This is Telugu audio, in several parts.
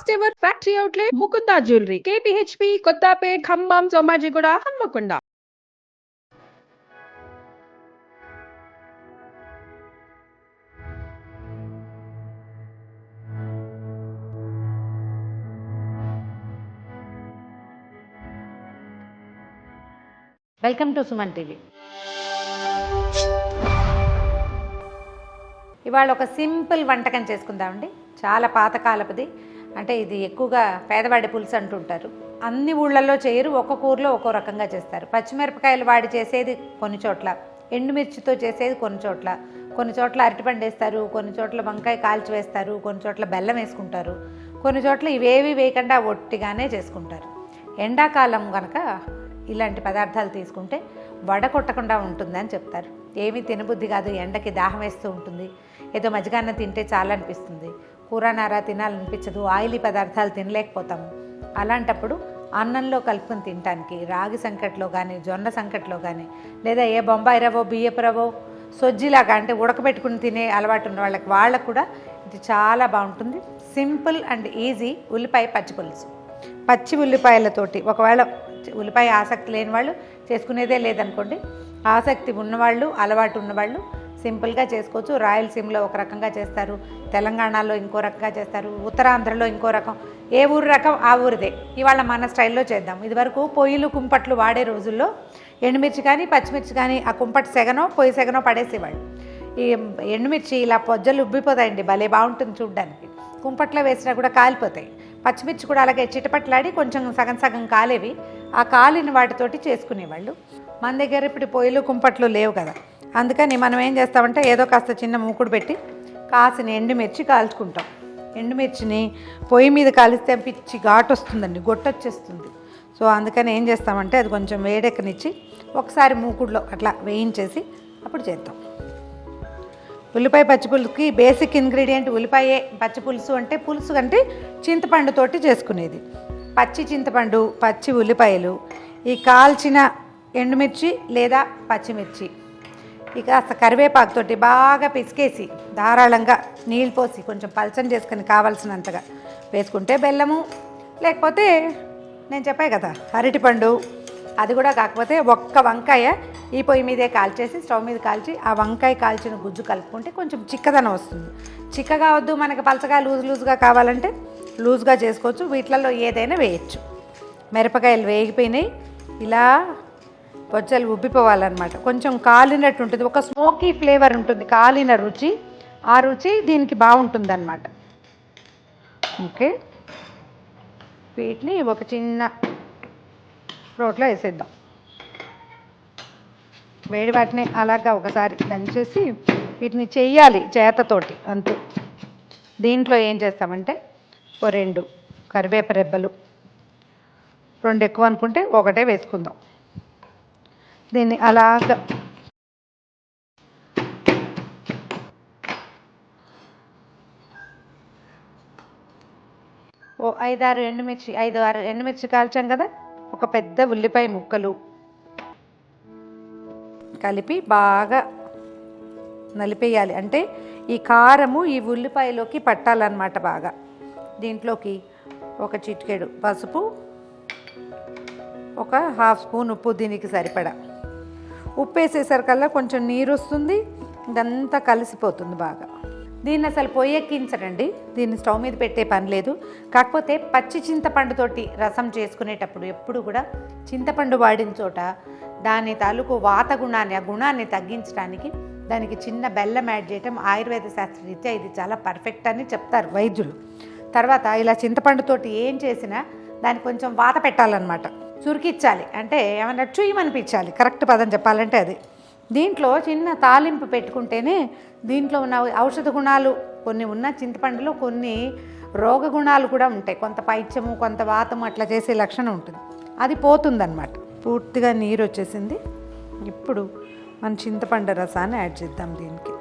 First ever factory outlet Mukunda jewellery KPHB Kothapet Khammam Somajiguda Hanamkonda. Welcome to Suman TV. ఇవాళ ఒక సింపుల్ వంటకం చేసుకుందామండి. చాలా పాతకాలపుది. అంటే ఇది ఎక్కువగా పేదవాడి పులుసు అంటుంటారు. అన్ని ఊళ్ళల్లో చేయరు, ఒక్కొక్క ఊర్లో ఒక్కో రకంగా చేస్తారు. పచ్చిమిరపకాయలు వాడి చేసేది కొన్ని చోట్ల, ఎండుమిర్చితో చేసేది కొన్ని చోట్ల అరటిపండు వేస్తారు, కొన్ని చోట్ల వంకాయ కాల్చి వేస్తారు, కొన్ని చోట్ల బెల్లం వేసుకుంటారు, కొన్ని చోట్ల ఇవేవి వేయకుండా ఒట్టిగానే చేసుకుంటారు. ఎండాకాలం కనుక ఇలాంటి పదార్థాలు తీసుకుంటే వడ కొట్టకుండా ఉంటుందని చెప్తారు. ఏమీ తినబుద్ధి కాదు, ఎండకి దాహం వేస్తూ ఉంటుంది, ఏదో మజ్జిగాన్న తింటే చాలా అనిపిస్తుంది, కూరనార తినాలనిపించదు, ఆయిలీ పదార్థాలు తినలేకపోతాము. అలాంటప్పుడు అన్నంలో కలుపుకొని తినడానికి రాగి సంకట్లో కానీ, జొన్న సంకట్లో కానీ, లేదా ఏ బొంబాయి రవో, బియ్యపు రవో, సొజ్జిలాగా అంటే ఉడకబెట్టుకుని తినే అలవాటు ఉన్న వాళ్ళకు కూడా ఇది చాలా బాగుంటుంది. సింపుల్ అండ్ ఈజీ ఉల్లిపాయ పచ్చి పులుసు. పచ్చి ఉల్లిపాయలతోటి, ఒకవేళ ఉల్లిపాయ ఆసక్తి లేని వాళ్ళు చేసుకునేదే లేదనుకోండి, ఆసక్తి ఉన్నవాళ్ళు, అలవాటు ఉన్నవాళ్ళు సింపుల్గా చేసుకోవచ్చు. రాయలసీమలో ఒక రకంగా చేస్తారు, తెలంగాణలో ఇంకో రకంగా చేస్తారు, ఉత్తరాంధ్రలో ఇంకో రకం, ఏ ఊరు రకం ఆ ఊరిదే. ఇవాళ మన స్టైల్లో చేద్దాం. ఇదివరకు పొయ్యిలు కుంపట్లు వాడే రోజుల్లో ఎండుమిర్చి కానీ పచ్చిమిర్చి కానీ ఆ కుంపటి సెగనో పొయ్యి సెగనో పడేసేవాళ్ళు. ఈ ఎండుమిర్చి ఇలా పొజ్జలు ఉబ్బిపోతాయండి, భలే బాగుంటుంది చూడ్డానికి. కుంపట్లో వేసినా కూడా కాలిపోతాయి. పచ్చిమిర్చి కూడా అలాగే చిటపట్లాడి కొంచెం సగం సగం కాలేవి. ఆ కాలిన వాటితోటి చేసుకునేవాళ్ళు. మన దగ్గర ఇప్పుడు పొయ్యిలు కుంపట్లు లేవు కదా, అందుకని మనం ఏం చేస్తామంటే ఏదో కాస్త చిన్న మూకుడు పెట్టి కాసిన ఎండుమిర్చి కాల్చుకుంటాం. ఎండుమిర్చిని పొయ్యి మీద కాలిస్తే పిచ్చి ఘాటు వస్తుందండి, గొట్టొచ్చేస్తుంది. సో అందుకని ఏం చేస్తామంటే అది కొంచెం వేడెక్కనిచ్చి ఒకసారి మూకుడులో అట్లా వేయించేసి అప్పుడు చేద్దాం. ఉల్లిపాయ పచ్చిపులుసుకి బేసిక్ ఇంగ్రీడియంట్ ఉల్లిపాయే. పచ్చి పులుసు అంటే పులుసు అంటే చింతపండుతోటి చేసుకునేది. పచ్చి చింతపండు, పచ్చి ఉల్లిపాయలు, ఈ కాల్చిన ఎండుమిర్చి లేదా పచ్చిమిర్చి, ఇక కాస్త కరివేపాకుతోటి బాగా పిసికేసి ధారాళంగా నీళ్ళు పోసి కొంచెం పలచన చేసుకొని కావాల్సినంతగా వేసుకుంటే బెల్లము, లేకపోతే నేను చెప్పాను కదా అరటిపండు, అది కూడా కాకపోతే ఒక్క వంకాయ ఈ పొయ్యి మీదే కాల్చేసి స్టవ్ మీద కాల్చి ఆ వంకాయ కాల్చిన గుజ్జు కలుపుకుంటే కొంచెం చిక్కదనం వస్తుంది. చిక్కగా వద్దు మనకు పలచగా లూజ్గా కావాలంటే లూజ్గా చేసుకోవచ్చు. వీటిలలో ఏదైనా వేయచ్చు. మిరపకాయలు వేగిపోయినాయి, ఇలా పొచ్చలు ఉబ్బిపోవాలన్నమాట. కొంచెం కాలినట్టు ఉంటుంది, ఒక స్మోకీ ఫ్లేవర్ ఉంటుంది, కాలిన రుచి. ఆ రుచి దీనికి బాగుంటుంది అన్నమాట. ఓకే, వీటిని ఒక చిన్న రోట్లో వేసేద్దాం. వేడి వాటిని అలాగా ఒకసారి దంచేసి వీటిని చెయ్యాలి చేతతోటి అంతే. దీంట్లో ఏం చేస్తామంటే ఓ 2 కరివేప రెబ్బలు, 2 ఎక్కువ అనుకుంటే ఒకటే వేసుకుందాం. దీన్ని అలాగా ఓ 5-6 ఎండుమిర్చి కాల్చాం కదా, ఒక పెద్ద ఉల్లిపాయ ముక్కలు కలిపి బాగా నలిపేయాలి. అంటే ఈ కారము ఈ ఉల్లిపాయలోకి పట్టాలన్నమాట బాగా. దీంట్లోకి ఒక చిటికెడు పసుపు, ఒక 1/2 స్పూన్ ఉప్పు, దీనికి సరిపడా ఉప్పు వేసేసరికల్లా కొంచెం నీరు వస్తుంది, ఇదంతా కలిసిపోతుంది బాగా. దీన్ని అసలు పొయ్యెక్కించరండి, దీన్ని స్టవ్ మీద పెట్టే పని లేదు. కాకపోతే పచ్చి చింతపండుతోటి రసం చేసుకునేటప్పుడు ఎప్పుడు కూడా చింతపండు వాడిన చోట దాని తాలూకు వాత గుణాన్ని, ఆ గుణాన్ని తగ్గించడానికి దానికి చిన్న బెల్లం యాడ్ చేయటం ఆయుర్వేద శాస్త్రరీత్యా ఇది చాలా పర్ఫెక్ట్ అని చెప్తారు వైద్యులు. తర్వాత ఇలా చింతపండుతోటి ఏం చేసినా దానికి కొంచెం వాత పెట్టాలన్నమాట, చురికిచ్చాలి, అంటే ఏమన్నా చూయమనిపించాలి, కరెక్ట్ పదం చెప్పాలంటే అది. దీంట్లో చిన్న తాలింపు పెట్టుకుంటేనే దీంట్లో ఉన్న ఔషధ గుణాలు కొన్ని ఉన్న చింతపండులో కొన్ని రోగ గుణాలు కూడా ఉంటాయి. కొంత పైత్యము, కొంత వాతము అట్లా చేసే లక్షణం ఉంటుంది, అది పోతుందన్నమాట. పూర్తిగా నీరు వచ్చేసింది. ఇప్పుడు మన చింతపండు రసాన్ని యాడ్ చేద్దాం దీనికి.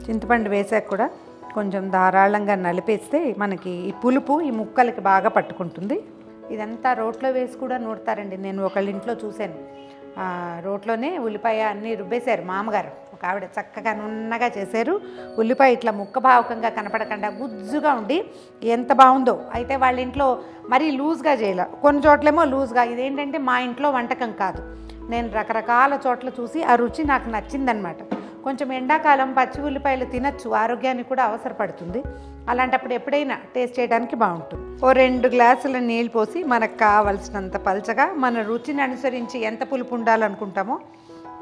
చింతపండు వేసాక కూడా కొంచెం ధారాళంగా నలిపేస్తే మనకి ఈ పులుపు ఈ ముక్కలకి బాగా పట్టుకుంటుంది. ఇదంతా రోట్లో వేసి కూడా నూరుతారండి. నేను ఒకళ్ళ ఇంట్లో చూశాను, రోట్లోనే ఉల్లిపాయ అన్నీ రుబ్బేశారు మామగారు. ఒక ఒక ఆవిడ చక్కగా నున్నగా చేశారు. ఉల్లిపాయ ఇట్లా ముక్కభావకంగా కనపడకుండా గుజ్జుగా ఉండి ఎంత బాగుందో. అయితే వాళ్ళ ఇంట్లో మరీ లూజ్గా చేయాల, కొన్ని చోట్లేమో లూజ్గా. ఇదేంటంటే మా ఇంట్లో వంటకం కాదు, నేను రకరకాల చోట్ల చూసి ఆ రుచి నాకు నచ్చిందనమాట. కొంచెం ఎండాకాలం పచ్చి ఉల్లిపాయలు తినచ్చు, ఆరోగ్యానికి కూడా అవసరపడుతుంది. అలాంటప్పుడు ఎప్పుడైనా టేస్ట్ చేయడానికి బాగుంటుంది. ఓ 2 గ్లాసుల నీళ్ళు పోసి మనకు కావలసినంత పల్చగా, మన రుచిని అనుసరించి ఎంత పులుపు ఉండాలనుకుంటామో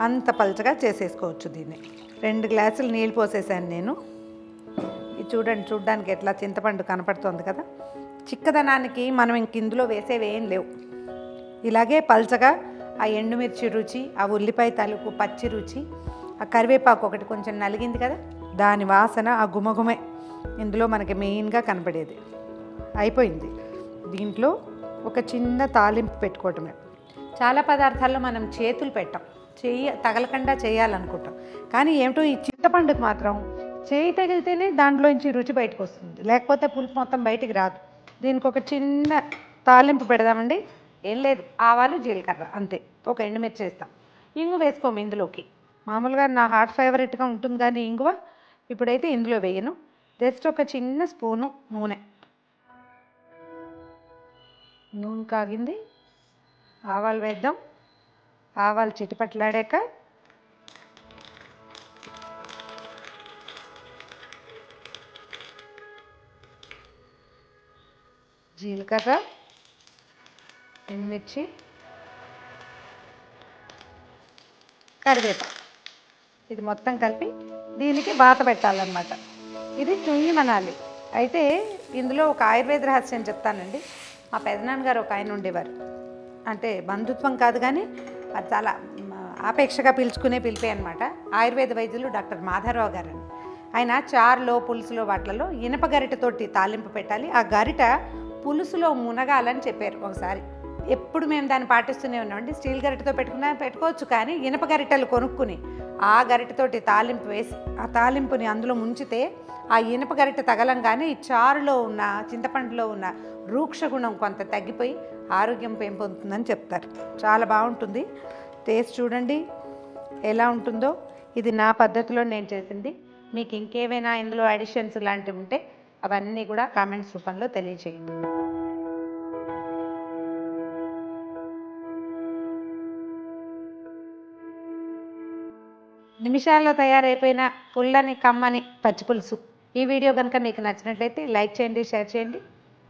అంత పల్చగా చేసేసుకోవచ్చు దీన్ని. 2 గ్లాసులు నీళ్ళు పోసేసాను నేను. ఇది చూడండి, చూడ్డానికి ఎట్లా చింతపండు కనపడుతుంది కదా. చిక్కదనానికి మనం ఇంక ఇందులో వేసేవి ఏం లేవు. ఇలాగే పల్చగా ఆ ఎండుమిర్చి రుచి, ఆ ఉల్లిపాయ తాలూకు పచ్చి రుచి, ఆ కరివేపాకు ఒకటి కొంచెం నలిగింది కదా, దాని వాసన, ఆ గుమగుమే ఇందులో మనకి మెయిన్గా కనపడేది. అయిపోయింది. దీంట్లో ఒక చిన్న తాలింపు పెట్టుకోవటమే. చాలా పదార్థాల్లో మనం చేతులు పెట్టాం, తగలకుండా చేయాలనుకుంటాం. కానీ ఏమిటో ఈ చింతపండుకు మాత్రం చేయి తగిలితేనే దాంట్లోంచి రుచి బయటకు వస్తుంది, లేకపోతే పులుపు మొత్తం బయటికి రాదు. దీనికి ఒక చిన్న తాలింపు పెడదామండి. ఏం లేదు, ఆవాలు జీలకర్ర అంతే, ఒక ఎండుమిర్చి వేస్తాం. ఇంగు వేసుకోము ఇందులోకి. మామూలుగా నా హార్ట్ ఫేవరెట్గా ఉంటుంది కానీ ఇంగువ ఇప్పుడైతే ఇందులో వేయను. జస్ట్ ఒక చిన్న స్పూను నూనె కాగింది, ఆవాలు వేద్దాం. ఆవాలు చిటిపట్లాడాక జీలకర్ర, ఎండుమిర్చి, కరివేపాకు, ఇది మొత్తం కలిపి దీనికి బాత పెట్టాలన్నమాట. ఇది చుయ్యమనాలి. అయితే ఇందులో ఒక ఆయుర్వేద రహస్యం చెప్తానండి. మా పెదనాన్నగారు ఒక ఆయన ఉండేవారు, అంటే బంధుత్వం కాదు కానీ అది చాలా ఆపేక్షగా పిలుచుకునే పిలిపే అనమాట. ఆయుర్వేద వైద్యులు డాక్టర్ మాధవరావు గారని. ఆయన చారులో, పులుసులో వాటిలలో ఇనప గరిటతోటి తాలింపు పెట్టాలి, ఆ గరిట పులుసులో మునగాలని చెప్పారు ఒకసారి. ఎప్పుడు మేము దాన్ని పాటిస్తూనే ఉన్నామండి. స్టీల్ గరిటతో పెట్టుకోవచ్చు, కానీ ఇనప గరిటెలు కొనుక్కుని ఆ గరిటతోటి తాలింపు వేసి ఆ తాలింపుని అందులో ముంచితే ఆ ఇనప గరిట తగలంగానే ఈ చారులో ఉన్న, చింతపండులో ఉన్న రూక్ష గుణం కొంత తగ్గిపోయి ఆరోగ్యం పెంపొందుతుందని చెప్తారు. చాలా బాగుంటుంది. టేస్ట్ చూడండి ఎలా ఉంటుందో. ఇది నా పద్ధతిలో నేను చేసింది. మీకు ఇంకేమైనా ఇందులో అడిషన్స్ లాంటివి ఉంటే అవన్నీ కూడా కామెంట్స్ రూపంలో తెలియచేయండి. నిమిషాల్లో తయారైపోయిన పుల్లని కమ్మని పచ్చి పులుసు. ఈ వీడియో కనుక మీకు నచ్చినట్లయితే లైక్ చేయండి, షేర్ చేయండి.